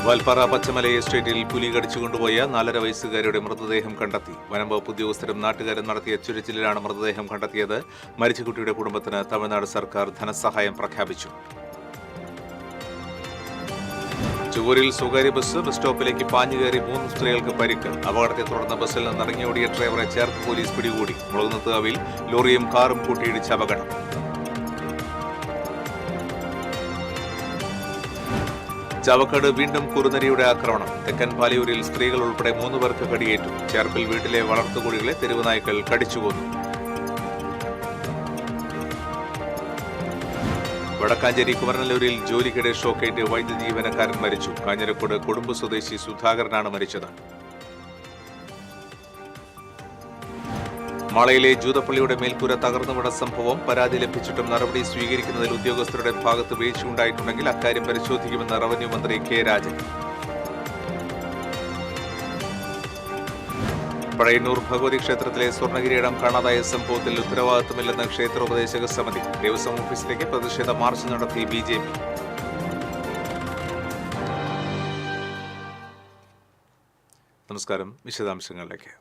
വാൽപ്പാറ പച്ചമല എസ്റ്റേറ്റിൽ പുലി കടിച്ചുകൊണ്ടുപോയ 4.5 വയസ്സുകാരിയുടെ മൃതദേഹം കണ്ടെത്തി. വനം വകുപ്പ് ഉദ്യോഗസ്ഥരും നാട്ടുകാരും നടത്തിയ ചുരച്ചിലിലാണ് മൃതദേഹം കണ്ടെത്തിയത്. മരിച്ച കുട്ടിയുടെ കുടുംബത്തിന് തമിഴ്നാട് സർക്കാർ ധനസഹായം പ്രഖ്യാപിച്ചു. ചുവൂരിൽ സ്വകാര്യ ബസ് സ്റ്റോപ്പിലേക്ക് പാഞ്ഞുകയറി 3 സ്ത്രീകൾക്ക് പരിക്ക്. അപകടത്തെ തുടർന്ന് ബസ്സിൽ നിന്ന് ഇറങ്ങിയോടിയ ഡ്രൈവറെ ചേർത്ത് പോലീസ് പിടികൂടി. മുളകുന്നത്തുകാവിൽ ലോറിയും കാറും കൂട്ടിയിടിച്ച അപകടം. ചാവക്കാട് വീണ്ടും കുറുനരിയുടെ ആക്രമണം. തെക്കൻ പാലയൂരിൽ സ്ത്രീകൾ ഉൾപ്പെടെ 3 പേർക്ക് കടിയേറ്റു. ചേർപ്പിൽ വീട്ടിലെ വളർത്തുകോഴികളെ തെരുവ് നായ്ക്കൾ കടിച്ചുകൊന്നു. വടക്കാഞ്ചേരി കുമരനല്ലൂരിൽ ജോലിക്കിടെ ഷോക്കേറ്റ് വൈദ്യുതി ജീവനക്കാരൻ മരിച്ചു. കാഞ്ഞിരക്കോട് കൊടുമ്പ് സ്വദേശി സുധാകരനാണ് മരിച്ചത്. മാളയിലെ ജൂതപ്പള്ളിയുടെ മേൽക്കൂര തകർന്നു വീണ സംഭവം. പരാതി ലഭിച്ചിട്ടും നടപടി സ്വീകരിക്കുന്നതിൽ ഉദ്യോഗസ്ഥരുടെ ഭാഗത്ത് വീഴ്ചയുണ്ടായിട്ടുണ്ടെങ്കിൽ അക്കാര്യം പരിശോധിക്കുമെന്ന് റവന്യൂ മന്ത്രി കെ രാജൻ. പഴയന്നൂർ ഭഗവതി ക്ഷേത്രത്തിലെ സ്വർണ്ണകിരീടം കാണാതായ സംഭവത്തിൽ ഉത്തരവാദിത്തമില്ലെന്ന് ക്ഷേത്രോപദേശക സമിതി. ദേവസ്വം ഓഫീസിലേക്ക് പ്രതിഷേധ മാർച്ച് നടത്തി BJP. നമസ്കാരം. വിശദാംശങ്ങളിലേക്ക്.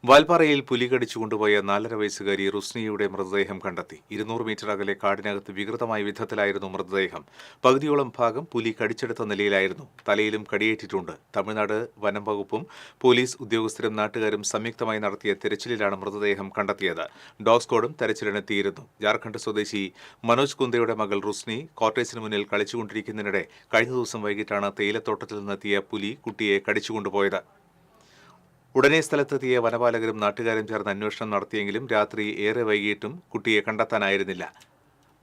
വാൽപ്പാറയിൽ പുലി കടിച്ചുകൊണ്ടുപോയ 4.5 വയസ്സുകാരി റുസ്നിയുടെ മൃതദേഹം കണ്ടെത്തി. 200 മീറ്റർ അകലെ കാടിനകത്ത് വികൃതമായ വിധത്തിലായിരുന്നു മൃതദേഹം. പകുതിയോളം ഭാഗം പുലി കടിച്ചെടുത്ത നിലയിലായിരുന്നു. തലയിലും കടിയേറ്റിട്ടുണ്ട്. തമിഴ്നാട് വനം വകുപ്പും പോലീസ് ഉദ്യോഗസ്ഥരും നാട്ടുകാരും സംയുക്തമായി നടത്തിയ തെരച്ചിലിലാണ് മൃതദേഹം കണ്ടെത്തിയത്. ഡോഗ് സ്ക്വാഡും തെരച്ചിലിനെത്തിയിരുന്നു. ജാർഖണ്ഡ് സ്വദേശി മനോജ് കുന്ദയുടെ മകൾ റുസ്നി ക്വാർട്ടേഴ്സിന് മുന്നിൽ കളിച്ചുകൊണ്ടിരിക്കുന്നതിനിടെ കഴിഞ്ഞ ദിവസം വൈകിട്ടാണ് തേയിലത്തോട്ടത്തിൽ നിന്നെത്തിയ പുലി കുട്ടിയെ കടിച്ചുകൊണ്ടുപോയത്. ഉടനെ സ്ഥലത്തെത്തിയ വനപാലകരും നാട്ടുകാരും ചേർന്ന് അന്വേഷണം നടത്തിയെങ്കിലും രാത്രി ഏറെ വൈകിയിട്ടും കുട്ടിയെ കണ്ടെത്താനായിരുന്നില്ല.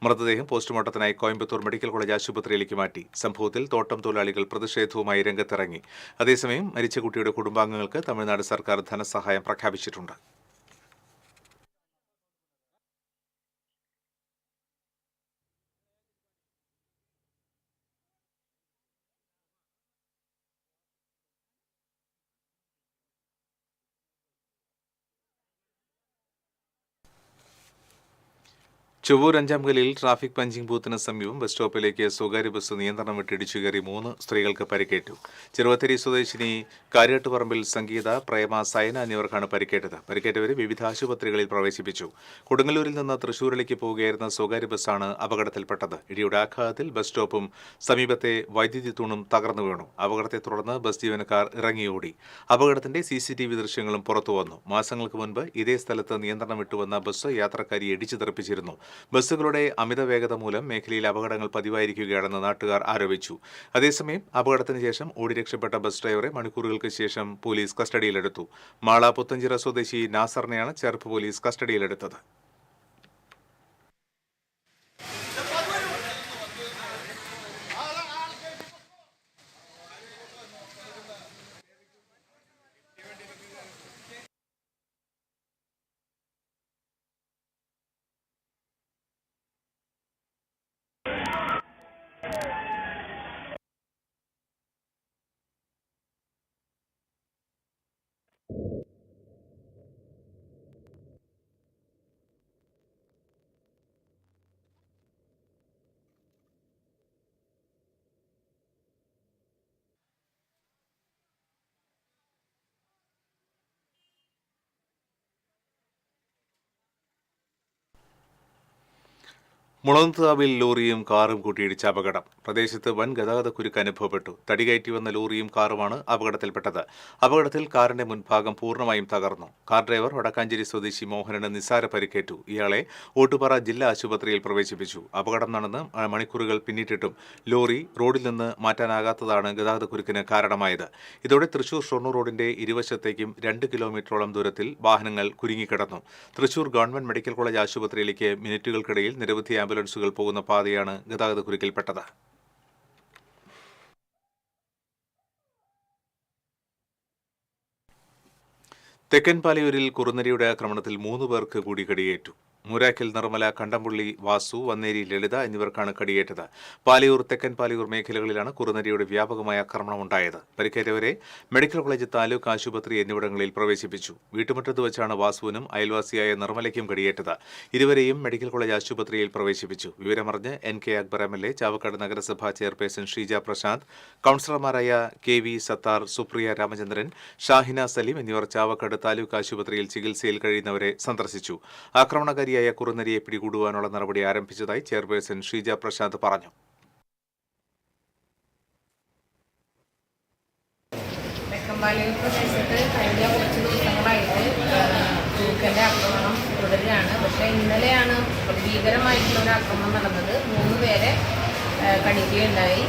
മൃതദേഹം പോസ്റ്റ്മോർട്ടത്തിനായി കോയമ്പത്തൂർ മെഡിക്കൽ കോളേജ് ആശുപത്രിയിലേക്ക് മാറ്റി. സംഭവത്തിൽ തോട്ടം തൊഴിലാളികൾ പ്രതിഷേധവുമായി രംഗത്തിറങ്ങി. അതേസമയം മരിച്ച കുട്ടിയുടെ കുടുംബാംഗങ്ങൾക്ക് തമിഴ്നാട് സർക്കാർ ധനസഹായം പ്രഖ്യാപിച്ചിട്ടുണ്ട്. ചൊവ്വൂർ 5-ാം കല്ലിൽ ട്രാഫിക് പഞ്ചിംഗ് ബൂത്തിന് സമീപം ബസ് സ്റ്റോപ്പിലേക്ക് സ്വകാര്യ ബസ് നിയന്ത്രണം വിട്ട് ഇടിച്ചു കയറി 3 സ്ത്രീകൾക്ക് പരിക്കേറ്റു. ചെറുവത്തേരി സ്വദേശിനി കാര്യാട്ടുപറമ്പിൽ സംഗീത, പ്രേമ, സയന എന്നിവർക്കാണ് പരിക്കേറ്റത്. പരിക്കേറ്റവരെ വിവിധ ആശുപത്രികളിൽ പ്രവേശിപ്പിച്ചു. കൊടുങ്ങല്ലൂരിൽ നിന്ന് തൃശൂരിലേക്ക് പോവുകയായിരുന്ന സ്വകാര്യ ബസ്സാണ് അപകടത്തിൽപ്പെട്ടത്. ഇടിയുടെ ആഘാതത്തിൽ ബസ് സ്റ്റോപ്പും സമീപത്തെ വൈദ്യുതി തൂണും തകർന്നു വീണു. അപകടത്തെ തുടർന്ന് ബസ് ജീവനക്കാർ ഇറങ്ങിയോടി. അപകടത്തിന്റെ CCTV ദൃശ്യങ്ങളും പുറത്തുവന്നു. മാസങ്ങൾക്ക് മുൻപ് ഇതേ സ്ഥലത്ത് നിയന്ത്രണം വിട്ടുവന്ന ബസ് യാത്രക്കാരിയെ ഇടിച്ചു തെറിപ്പിച്ചിരുന്നു. ബസ്സുകളുടെ അമിത വേഗത മൂലം മേഖലയിൽ അപകടങ്ങൾ പതിവായിരിക്കുകയാണെന്ന് നാട്ടുകാർ ആരോപിച്ചു. അതേസമയം അപകടത്തിന് ശേഷം ഓടി രക്ഷപ്പെട്ട ബസ് ഡ്രൈവറെ മണിക്കൂറുകൾക്ക് ശേഷം പോലീസ് കസ്റ്റഡിയിലെടുത്തു. മാള പുത്തഞ്ചിറ സ്വദേശി നാസറിനെയാണ് ചേർപ്പ് പോലീസ് കസ്റ്റഡിയിലെടുത്തത്. മുളന്തുകാവിൽ ലോറിയും കാറും കൂട്ടിയിടിച്ച അപകടം. പ്രദേശത്ത് വൻ ഗതാഗതക്കുരുക്ക് അനുഭവപ്പെട്ടു. തടികയറ്റി വന്ന ലോറിയും കാറുമാണ് അപകടത്തിൽപ്പെട്ടത്. അപകടത്തിൽ കാറിന്റെ മുൻഭാഗം പൂർണ്ണമായും തകർന്നു. കാർ ഡ്രൈവർ വടക്കാഞ്ചേരി സ്വദേശി മോഹനന് നിസ്സാര പരിക്കേറ്റു. ഇയാളെ ഓട്ടുപാറ ജില്ലാ ആശുപത്രിയിൽ പ്രവേശിപ്പിച്ചു. അപകടം നടന്ന് മണിക്കൂറുകൾ പിന്നിട്ടിട്ടും ലോറി റോഡിൽ നിന്ന് മാറ്റാനാകാത്തതാണ് ഗതാഗതക്കുരുക്കിന് കാരണമായത്. ഇതോടെ തൃശൂർ ഷൊർണൂർ റോഡിന്റെ ഇരുവശത്തേക്കും 2 കിലോമീറ്ററോളം ദൂരത്തിൽ വാഹനങ്ങൾ കുരുങ്ങിക്കിടന്നു. തൃശൂർ ഗവൺമെന്റ് മെഡിക്കൽ കോളേജ് ആശുപത്രിയിലേക്ക് മിനിറ്റുകൾക്കിടയിൽ നിരവധി ആംബുലൻസുകൾ പോകുന്ന പാതയാണ് ഗതാഗതക്കുരുക്കിൽപ്പെട്ടത്. തെക്കൻ പാലയൂരിൽ കുറുനരിയുടെ ആക്രമണത്തിൽ 3 പേർക്ക് കൂടി കടിയേറ്റു. മൂരാക്കിൽ നിർമ്മല, കണ്ടംപുള്ളി വാസു, വന്നേരി ലളിത എന്നിവർക്കാണ് കടിയേറ്റത്. പാലയൂർ, തെക്കൻ പാലയൂർ മേഖലകളിലാണ് കുറുനരിയുടെ വ്യാപകമായ ആക്രമണമുണ്ടായത്. പരിക്കേറ്റവരെ മെഡിക്കൽ കോളേജ്, താലൂക്ക് ആശുപത്രി എന്നിവിടങ്ങളിൽ പ്രവേശിപ്പിച്ചു. വീട്ടുമുറ്റത്ത് വെച്ചാണ് വാസുവിനും അയൽവാസിയായ നിർമ്മലയ്ക്കും കടിയേറ്റത്. ഇരുവരെയും മെഡിക്കൽ കോളേജ് ആശുപത്രിയിൽ പ്രവേശിപ്പിച്ചു. വിവരമറിഞ്ഞ് NK അക്ബർ MLA, ചാവക്കാട് നഗരസഭാ ചെയർപേഴ്സൺ ഷീജ പ്രശാന്ത്, കൌൺസിലർമാരായ KV സത്താർ, സുപ്രിയ രാമചന്ദ്രൻ, ഷാഹിന സലീം എന്നിവർ ചാവക്കാട് താലൂക്ക് ആശുപത്രിയിൽ ചികിത്സയിൽ കഴിയുന്നവരെ സന്ദർശിച്ചു. ആക്രമണകാരിയായ കുറുനരിയെ പിടികൂടുവാനുള്ള നടപടി ആരംഭിച്ചതായി ചെയർപേഴ്സൺ ഷീജ പ്രശാന്ത് പറഞ്ഞു. പാലയൂർ പ്രദേശത്ത് കഴിഞ്ഞ കുറച്ച് ദിവസങ്ങളായിട്ട് തൂക്കൻ്റെ ആക്രമണം തുടരുകയാണ്. പക്ഷേ ഇന്നലെയാണ് ഭീകരമായിട്ടുള്ള ഒരു ആക്രമണം നടന്നത്. 3 പേരെ കടിക്കുകയുണ്ടായി.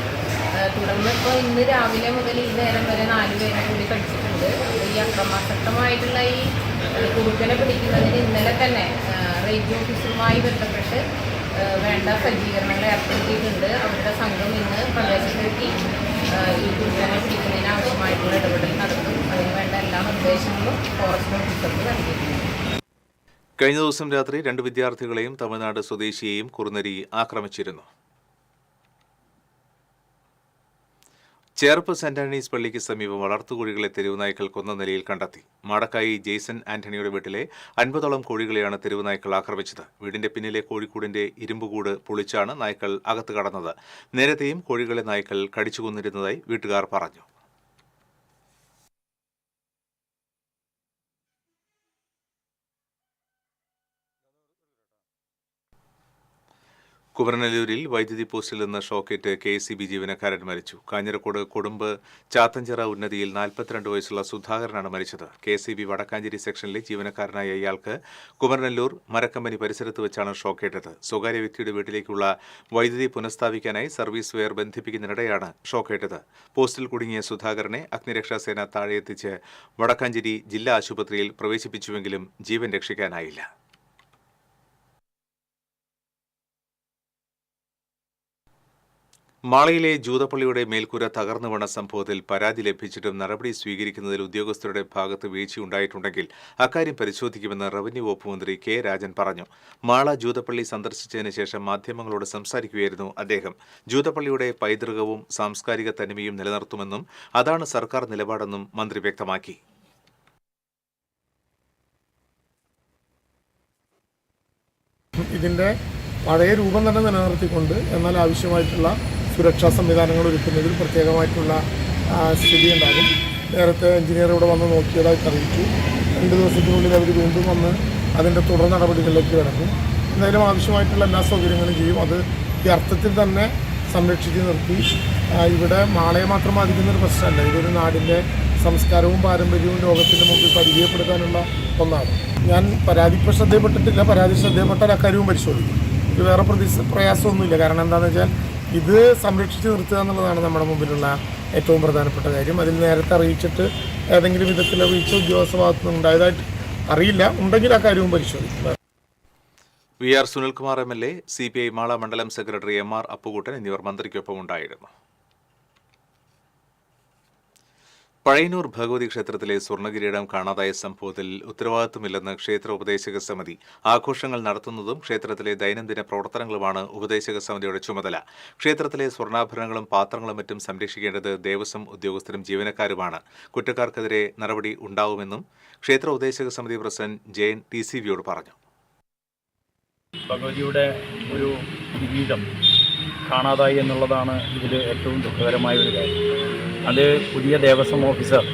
തുടർന്ന് ഇപ്പോൾ ഇന്ന് രാവിലെ മുതൽ ഈ നേരം വരെ 4 പേരെ കൂടി കടിച്ചിട്ടുണ്ട്. ഈ അക്രമാസക്തമായിട്ടുള്ള ഈ കുറുക്കനെ പിടിക്കുന്നതിന് ഇന്നലെ തന്നെ റേഞ്ച് ഓഫീസറുമായി ബന്ധപ്പെട്ട് വേണ്ട സജ്ജീകരണങ്ങൾ ഏർപ്പെടുത്തിയിട്ടുണ്ട്. അവരുടെ സംഘം ഇന്ന് പ്രദേശത്തെത്തി ഈ കുറുക്കനെ പിടിക്കുന്നതിന് ആവശ്യമായിട്ടുള്ള ഇടപെടൽ നടത്തും. അതിനുവേണ്ട എല്ലാ നിർദ്ദേശങ്ങളും ഫോറസ്റ്റ് ഓഫീസർക്ക് നൽകിയിട്ടുണ്ട്. കഴിഞ്ഞ ദിവസം രാത്രി 2 വിദ്യാർത്ഥികളെയും തമിഴ്നാട് സ്വദേശിയെയും കുറുനരി ആക്രമിച്ചിരുന്നു. ചേർപ്പ് സെന്റ് ആന്റണീസ് പള്ളിക്ക് സമീപം വളർത്തുകോഴികളെ തെരുവുനായ്ക്കൾ കൊന്ന നിലയിൽ കണ്ടെത്തി. മാടക്കായി ജെയ്സൺ ആന്റണിയുടെ വീട്ടിലെ 50ഓളം കോഴികളെയാണ് തെരുവുനായ്ക്കൾ ആക്രമിച്ചത്. വീടിന്റെ പിന്നിലെ കോഴിക്കൂടിന്റെ ഇരുമ്പുകൂട് പൊളിച്ചാണ് നായ്ക്കൾ അകത്ത് കടന്നത്. നേരത്തെയും കോഴികളെ നായ്ക്കൾ കടിച്ചുകൊന്നിരുന്നതായി വീട്ടുകാർ പറഞ്ഞു. കുമരനെല്ലൂരിൽ വൈദ്യുതി പോസ്റ്റിൽ നിന്ന് ഷോക്കേറ്റ് KSEB ജീവനക്കാരൻ മരിച്ചു. കാഞ്ഞിരക്കോട് കൊടുമ്പ് ചാത്തഞ്ചിറ ഉന്നതിയിൽ 42 വയസ്സുള്ള സുധാകരനാണ് മരിച്ചത്. KSEB വടക്കാഞ്ചേരി സെക്ഷനിലെ ജീവനക്കാരനായ ഇയാൾക്ക് കുമരനെല്ലൂർ മരക്കമ്പനി പരിസരത്ത് വെച്ചാണ് ഷോക്കേറ്റത്. സ്വകാര്യ വ്യക്തിയുടെ വീട്ടിലേക്കുള്ള വൈദ്യുതി പുനഃസ്ഥാപിക്കാനായി സർവീസ് വെയർ ബന്ധിപ്പിക്കുന്നതിനിടെയാണ് ഷോക്കേറ്റത്. പോസ്റ്റിൽ കുടുങ്ങിയ സുധാകരനെ അഗ്നിരക്ഷാസേന താഴെയെത്തിച്ച് വടക്കാഞ്ചേരി ജില്ലാ ആശുപത്രിയിൽ പ്രവേശിപ്പിച്ചുവെങ്കിലും ജീവൻ രക്ഷിക്കാനായില്ല. മാളയിലെ ജൂതപ്പള്ളിയുടെ മേൽക്കൂര തകർന്നു വീണ സംഭവത്തിൽ പരാതി ലഭിച്ചിട്ടും നടപടി സ്വീകരിക്കുന്നതിൽ ഉദ്യോഗസ്ഥരുടെ ഭാഗത്ത് വീഴ്ചയുണ്ടായിട്ടുണ്ടെങ്കിൽ അക്കാര്യം പരിശോധിക്കുമെന്ന് റവന്യൂ വകുപ്പ് മന്ത്രി K. രാജൻ പറഞ്ഞു. മാള ജൂതപ്പള്ളി സന്ദർശിച്ചതിന് ശേഷം മാധ്യമങ്ങളോട് സംസാരിക്കുകയായിരുന്നു അദ്ദേഹം. ജൂതപ്പള്ളിയുടെ പൈതൃകവും സാംസ്കാരിക തനിമയും നിലനിർത്തുമെന്നും അതാണ് സർക്കാർ നിലപാടെന്നും മന്ത്രി വ്യക്തമാക്കി. ഇതിൻ്റെ പഴയ രൂപം തന്നെ നിലനിർത്തിക്കൊണ്ട് എന്നാൽ ആവശ്യമായിട്ടുള്ള സുരക്ഷാ സംവിധാനങ്ങൾ ഒരുക്കുന്നതിൽ പ്രത്യേകമായിട്ടുള്ള സ്ഥിതി ഉണ്ടാകും. നേരത്തെ എഞ്ചിനീയർ ഇവിടെ വന്ന് നോക്കിയതായിട്ട് അറിയിച്ചു. 2 ദിവസത്തിനുള്ളിൽ അവർ വീണ്ടും വന്ന് അതിൻ്റെ തുടർ നടപടികളിലേക്ക് കിടക്കും. എന്തായാലും ആവശ്യമായിട്ടുള്ള എല്ലാ സൗകര്യങ്ങളും ചെയ്യും. അത് ഈ അർത്ഥത്തിൽ തന്നെ സംരക്ഷിച്ച് നിർത്തി. ഇവിടെ മാളയെ മാത്രം ബാധിക്കുന്നൊരു പ്രശ്നമല്ല. ഇതൊരു നാടിൻ്റെ സംസ്കാരവും പാരമ്പര്യവും ലോകത്തിൻ്റെ മുമ്പിൽ പരിചയപ്പെടുത്താനുള്ള ഒന്നാണ്. ഞാൻ പരാതി ഇപ്പോൾ ശ്രദ്ധയപ്പെട്ടിട്ടില്ല. പരാതി ശ്രദ്ധയപ്പെട്ടാൽ അക്കാര്യവും പരിശോധിക്കും. ഇത് വേറെ പ്രയാസമൊന്നുമില്ല. കാരണം എന്താണെന്ന് വെച്ചാൽ ഇത് സംരക്ഷിച്ച് നിർത്തുക എന്നുള്ളതാണ് നമ്മുടെ മുമ്പിലുള്ള ഏറ്റവും പ്രധാനപ്പെട്ട കാര്യം. അതിൽ നേരത്തെ അറിയിച്ചിട്ട് ഏതെങ്കിലും വിധത്തിലുള്ള വീഴ്ച ഉദ്യോഗസ്ഥ ഭാഗത്തുനിന്ന് ഉണ്ടായതായിട്ട് അറിയില്ല. ഉണ്ടെങ്കിൽ ആ കാര്യവും പരിശോധിക്കും. VR Sunilkumar MLA, CPI Mala മണ്ഡലം സെക്രട്ടറി MR അപ്പുകുട്ടൻ എന്നിവർ മന്ത്രിക്കൊപ്പം ഉണ്ടായിരുന്നു. പഴയന്നൂർ ഭഗവതി ക്ഷേത്രത്തിലെ സ്വർണ്ണകിരീടം കാണാതായ സംഭവത്തിൽ ഉത്തരവാദിത്തമില്ലെന്ന് ക്ഷേത്ര ഉപദേശക സമിതി. ആഘോഷങ്ങൾ നടത്തുന്നതും ക്ഷേത്രത്തിലെ ദൈനംദിന പ്രവർത്തനങ്ങളുമാണ് ഉപദേശക സമിതിയുടെ ചുമതല. ക്ഷേത്രത്തിലെ സ്വർണ്ണാഭരണങ്ങളും പാത്രങ്ങളും മറ്റും സംരക്ഷിക്കേണ്ടത് ദേവസ്വം ഉദ്യോഗസ്ഥരും ജീവനക്കാരുമാണ്. കുറ്റക്കാർക്കെതിരെ നടപടി ഉണ്ടാവുമെന്നും ക്ഷേത്ര ഉപദേശക സമിതി പ്രസിഡന്റ് ജയൻ TCVയോട് പറഞ്ഞു. ഭഗവതിയുടെ ഒരു കിരീടം കാണാതായി എന്നുള്ളതാണ് ഇതിൽ ഏറ്റവും ദുഃഖകരമായ ഒരു കാര്യം. അത് പുതിയ ദേവസ്വം ഓഫീസർ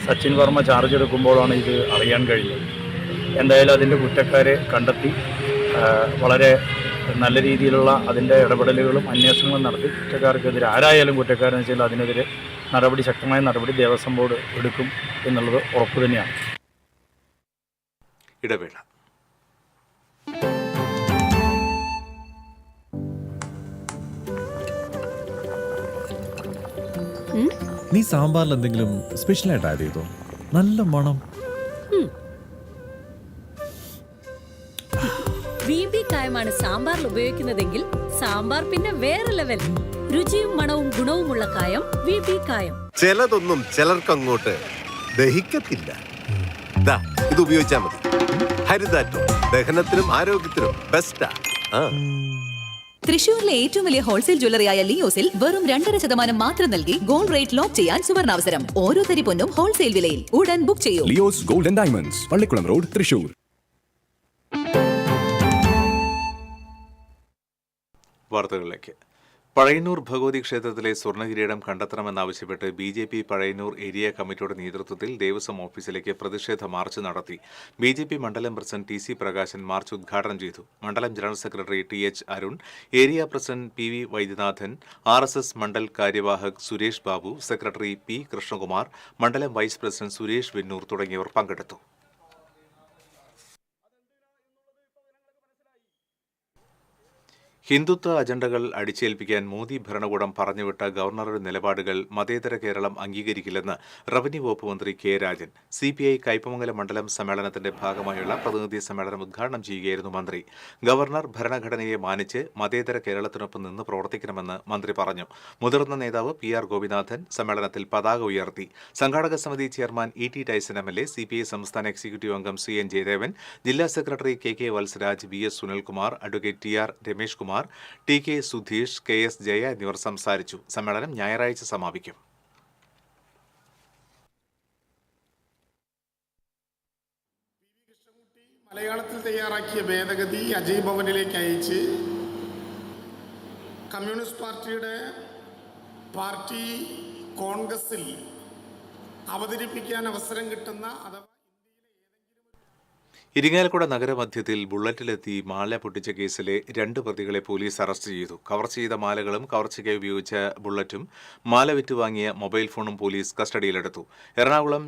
സച്ചിൻ വർമ്മ ചാർജ് എടുക്കുമ്പോഴാണ് ഇത് അറിയാൻ കഴിഞ്ഞത്. എന്തായാലും അതിൻ്റെ കുറ്റക്കാരെ കണ്ടെത്തി വളരെ നല്ല രീതിയിലുള്ള അതിൻ്റെ ഇടപെടലുകളും അന്വേഷണങ്ങളും നടത്തി കുറ്റക്കാർക്കെതിരെ ആരായാലും കുറ്റക്കാരെന്ന് വെച്ചാൽ അതിനെതിരെ ശക്തമായ നടപടി ദേവസ്വം ബോർഡ് എടുക്കും എന്നുള്ളത് ഉറപ്പു തന്നെയാണ്. ഇടവേള. നീ സാമ്പാറിൽ എന്തെങ്കിലും സ്പെഷ്യലായിട്ട് ആഡ് ചെയ്തോ? നല്ല മണം. VB കായമാണ് സാമ്പാറിൽ ഉപയോഗിക്കുന്നതെങ്കിൽ സാമ്പാർ പിന്നെ വേറെ ലെവൽ. രുചിയും മണവും ഗുണവുമുള്ള കായം VB കായം. ചിലതൊന്നും ചിലർക്ക് അങ്ങോട്ട് ദഹിക്കത്തില്ല. ഇത് ഉപയോഗിച്ചാൽ മതി. ഹരിതാറ്റോ. ദഹനത്തിനും ആരോഗ്യത്തിനും ബെസ്റ്റാ. തൃശൂരിലെ ഏറ്റവും വലിയ ഹോൾസെയിൽ ജ്വല്ലറിയായ ലിയോസിൽ വെറും 2.5% മാത്രം നൽകി ഗോൾഡ് റേറ്റ് ലോക്ക് ചെയ്യാൻ സുവർണാവസരം. ഓരോ തരി പൊന്നും ഹോൾസെയിൽ വിലയിൽ. ഉടൻ ബുക്ക് ചെയ്യൂ. Leo's gold and diamonds, Pallikkulam road, Thrissur. വാർത്തകളിലേക്ക്. പഴയന്നൂർ ഭഗവതി ക്ഷേത്രത്തിലെ സ്വർണ്ണകിരീടം കണ്ടെത്തണമെന്നാവശ്യപ്പെട്ട് BJP പഴയന്നൂർ ഏരിയ കമ്മിറ്റിയുടെ നേതൃത്വത്തിൽ ദേവസ്വം ഓഫീസിലേക്ക് പ്രതിഷേധ മാർച്ച് നടത്തി. BJP മണ്ഡലം പ്രസിഡന്റ് TC പ്രകാശൻ മാർച്ച് ഉദ്ഘാടനം ചെയ്തു. മണ്ഡലം general secretary TH Arun, area president PV Vaidyanathan, RSS മണ്ഡൽ കാര്യവാഹക് സുരേഷ് ബാബു, സെക്രട്ടറി P കൃഷ്ണകുമാർ, മണ്ഡലം വൈസ് പ്രസിഡന്റ് സുരേഷ് വെന്നൂർ തുടങ്ങിയവർ പങ്കെടുത്തു. ഹിന്ദുത്വ അജണ്ടകൾ അടിച്ചേൽപ്പിക്കാൻ മോദി ഭരണകൂടം പറഞ്ഞുവിട്ട ഗവർണറുടെ നിലപാടുകൾ മതേതര കേരളം അംഗീകരിക്കില്ലെന്ന് റവന്യൂ വകുപ്പ് മന്ത്രി K രാജൻ. CPI കയ്പമംഗലം മണ്ഡലം സമ്മേളനത്തിന്റെ ഭാഗമായുള്ള പ്രതിനിധി സമ്മേളനം ഉദ്ഘാടനം ചെയ്യുകയായിരുന്നു മന്ത്രി. ഗവർണർ ഭരണഘടനയെ മാനിച്ച് മതേതര കേരളത്തിനൊപ്പം നിന്ന് പ്രവർത്തിക്കണമെന്ന് മന്ത്രി പറഞ്ഞു. മുതിർന്ന നേതാവ് PR ഗോപിനാഥൻ സമ്മേളനത്തിൽ പതാക ഉയർത്തി. സംഘാടക സമിതി chairman ET Tyson MLA, CPI സംസ്ഥാന എക്സിക്യൂട്ടീവ് അംഗം CN ജയദേവൻ, ജില്ലാ secretary KK Valsaraj, BS Sunilkumar, advocate TR Ramesh Kumar, TK Sudheesh, KS Jaya എന്നിവർ സംസാരിച്ചു. സമ്മേളനം ഞായറാഴ്ച സമാപിക്കും. മലയാളത്തിൽ തയ്യാറാക്കിയ ഭേദഗതി അജയ് ഭവനിലേക്ക് അയച്ച് കമ്മ്യൂണിസ്റ്റ് പാർട്ടി കോൺഗ്രസിൽ അവതരിപ്പിക്കാൻ അവസരം കിട്ടുന്ന അഥവാ ഇരിങ്ങാലക്കുട നഗരമധ്യത്തിൽ ബുള്ളറ്റിലെത്തി മാല പൊട്ടിച്ച കേസിലെ 2 പ്രതികളെ പോലീസ് അറസ്റ്റ് ചെയ്തു. കവർച്ച ചെയ്ത മാലകളും കവർച്ചയ്ക്കായി ഉപയോഗിച്ച ബുള്ളറ്റും മാല വിറ്റുവാങ്ങിയ മൊബൈൽ ഫോണും പോലീസ് കസ്റ്റഡിയിലെടുത്തു. എറണാകുളം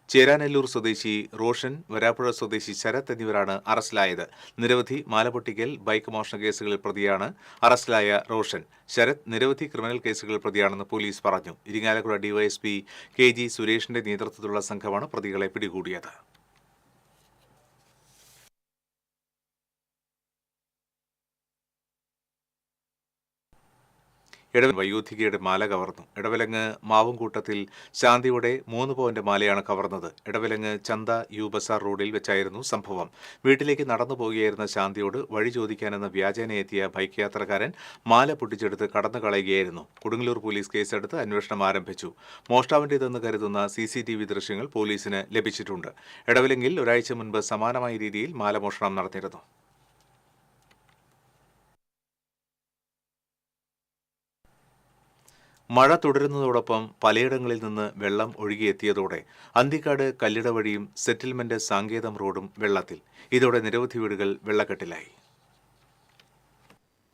ചേരാനെല്ലൂർ സ്വദേശി റോഷൻ, വരാപ്പുഴ സ്വദേശി ശരത് എന്നിവരാണ് അറസ്റ്റിലായത്. നിരവധി മാലപൊട്ടിക്കൽ, ബൈക്ക് മോഷണ കേസുകളിൽ പ്രതിയാണ് അറസ്റ്റിലായ റോഷൻ. ശരത് നിരവധി ക്രിമിനൽ കേസുകളിൽ പ്രതിയാണെന്ന് പോലീസ് പറഞ്ഞു. ഇരിങ്ങാലക്കുട DYSP KG സുരേഷിന്റെ നേതൃത്വത്തിലുള്ള സംഘമാണ് പ്രതികളെ പിടികൂടിയത്. വയോധികയുടെ മാല കവർന്നു. ഇടവിലങ്ങ് മാവുംകൂട്ടത്തിൽ ശാന്തിയുടെ 3 പവന്റെ മാലയാണ് കവർന്നത്. ഇടവിലങ്ങ് ചന്ത ബസാർ റോഡിൽ വെച്ചായിരുന്നു സംഭവം. വീട്ടിലേക്ക് നടന്നു പോകുകയായിരുന്ന ശാന്തിയോട് വഴി ചോദിക്കാനെന്ന വ്യാജേന എത്തിയ ബൈക്ക് യാത്രക്കാരൻ മാല പൊട്ടിച്ചെടുത്ത് കടന്നു കളയുകയായിരുന്നു. കൊടുങ്ങല്ലൂർ പോലീസ് കേസെടുത്ത് അന്വേഷണം ആരംഭിച്ചു. മോഷ്ടാവിന്റേതെന്ന് കരുതുന്ന CCTV ദൃശ്യങ്ങൾ പോലീസിന് ലഭിച്ചിട്ടുണ്ട്. ഇടവിലങ്ങിൽ ഒരാഴ്ച മുൻപ് സമാനമായ രീതിയിൽ മാലമോഷണം നടന്നിരുന്നു. മഴ തുടരുന്നതോടൊപ്പം പലയിടങ്ങളിൽ നിന്ന് വെള്ളം ഒഴുകിയെത്തിയതോടെ അന്തിക്കാട് കല്ലിട വഴിയും സെറ്റിൽമെന്റ് സാങ്കേതം റോഡും വെള്ളത്തിൽ. ഇതോടെ നിരവധി വീടുകൾ വെള്ളക്കെട്ടിലായി.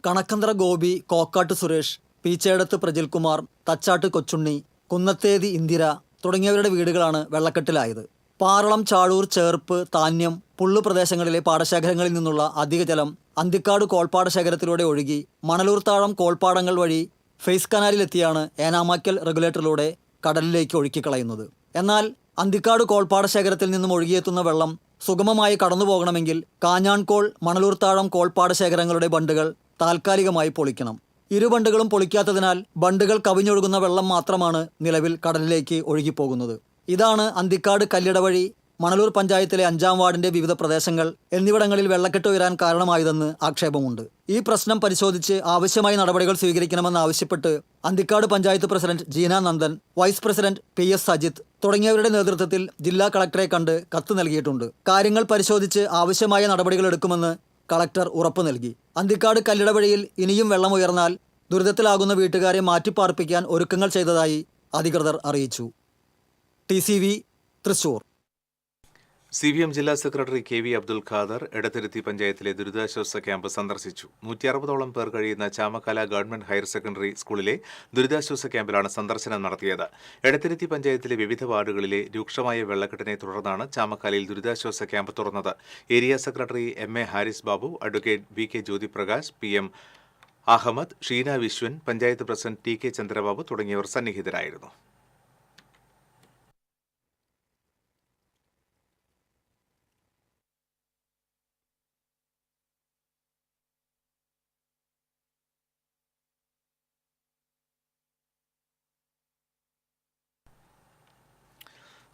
കണക്കന്തറ ഗോപി, കോക്കാട്ട് സുരേഷ്, പീച്ചേടത്ത് പ്രജിൽകുമാർ, തച്ചാട്ട് കൊച്ചുണ്ണി, കുന്നത്തേതി ഇന്ദിര തുടങ്ങിയവരുടെ വീടുകളാണ് വെള്ളക്കെട്ടിലായത്. പാറളം, ചാഴൂർ, ചേർപ്പ്, താന്യം, പുള്ളു പ്രദേശങ്ങളിലെ പാടശേഖരങ്ങളിൽ നിന്നുള്ള അധിക ജലം അന്തിക്കാട് കോൾപ്പാടശേഖരത്തിലൂടെ ഒഴുകി മണലൂർത്താഴം കോൾപ്പാടങ്ങൾ വഴി ഫേസ് കനാലിലെത്തിയാണ് ഏനാമാക്കൽ റെഗുലേറ്ററിലൂടെ കടലിലേക്ക് ഒഴുക്കിക്കളയുന്നത്. എന്നാൽ അന്തിക്കാട് കോൾപ്പാടശേഖരത്തിൽ നിന്നും ഒഴുകിയെത്തുന്ന വെള്ളം സുഗമമായി കടന്നുപോകണമെങ്കിൽ കാഞ്ഞാൺകോൾ, മണലൂർത്താഴം കോൾപ്പാടശേഖരങ്ങളുടെ ബണ്ടുകൾ താൽക്കാലികമായി പൊളിക്കണം. ഇരു ബണ്ടുകളും പൊളിക്കാത്തതിനാൽ ബണ്ടുകൾ കവിഞ്ഞൊഴുകുന്ന വെള്ളം മാത്രമാണ് നിലവിൽ കടലിലേക്ക് ഒഴുകിപ്പോകുന്നത്. ഇതാണ് അന്തിക്കാട് കല്ലിട വഴി മണലൂർ പഞ്ചായത്തിലെ 5-ാം വാർഡിന്റെ വിവിധ പ്രദേശങ്ങൾ എന്നിവിടങ്ങളിൽ വെള്ളക്കെട്ട് ഉയരാൻ കാരണമായതെന്ന് ആക്ഷേപമുണ്ട്. ഈ പ്രശ്നം പരിശോധിച്ച് ആവശ്യമായ നടപടികൾ സ്വീകരിക്കണമെന്നാവശ്യപ്പെട്ട് Anthikkad panchayat president Jeena Nandan, vice president PS Sajith തുടങ്ങിയവരുടെ നേതൃത്വത്തിൽ ജില്ലാ കളക്ടറെ കണ്ട് കത്ത് നൽകിയിട്ടുണ്ട്. കാര്യങ്ങൾ പരിശോധിച്ച് ആവശ്യമായ നടപടികൾ എടുക്കുമെന്ന് കളക്ടർ ഉറപ്പു നൽകി. അന്തിക്കാട് കല്ലിട വഴിയിൽ ഇനിയും വെള്ളം ഉയർന്നാൽ ദുരിതത്തിലാകുന്ന വീട്ടുകാരെ മാറ്റിപ്പാർപ്പിക്കാൻ ഒരുക്കങ്ങൾ ചെയ്തതായി അധികൃതർ അറിയിച്ചു. TCV തൃശൂർ. CPM ജില്ലാ സെക്രട്ടറി KV അബ്ദുൽ ഖാദർ എടത്തിരുത്തി പഞ്ചായത്തിലെ ദുരിതാശ്വാസ ക്യാമ്പ് സന്ദർശിച്ചു. 160ഓളം പേർ കഴിയുന്ന ചാമക്കാല ഗവൺമെന്റ് ഹയർ സെക്കൻഡറി സ്കൂളിലെ ദുരിതാശ്വാസ ക്യാമ്പിലാണ് സന്ദർശനം നടത്തിയത്. എടത്തിരുത്തി പഞ്ചായത്തിലെ വിവിധ വാർഡുകളിലെ രൂക്ഷമായ വെള്ളക്കെട്ടിനെ തുടർന്നാണ് ചാമക്കാലയിൽ ദുരിതാശ്വാസ ക്യാമ്പ് തുറന്നത്. Area secretary MA Haris Babu, advocate VK Jyothiprakash, PM Ahmed, Sheena Viswan, panchayat president TK Chandrababu തുടങ്ങിയവർ സന്നിഹിതരായിരുന്നു.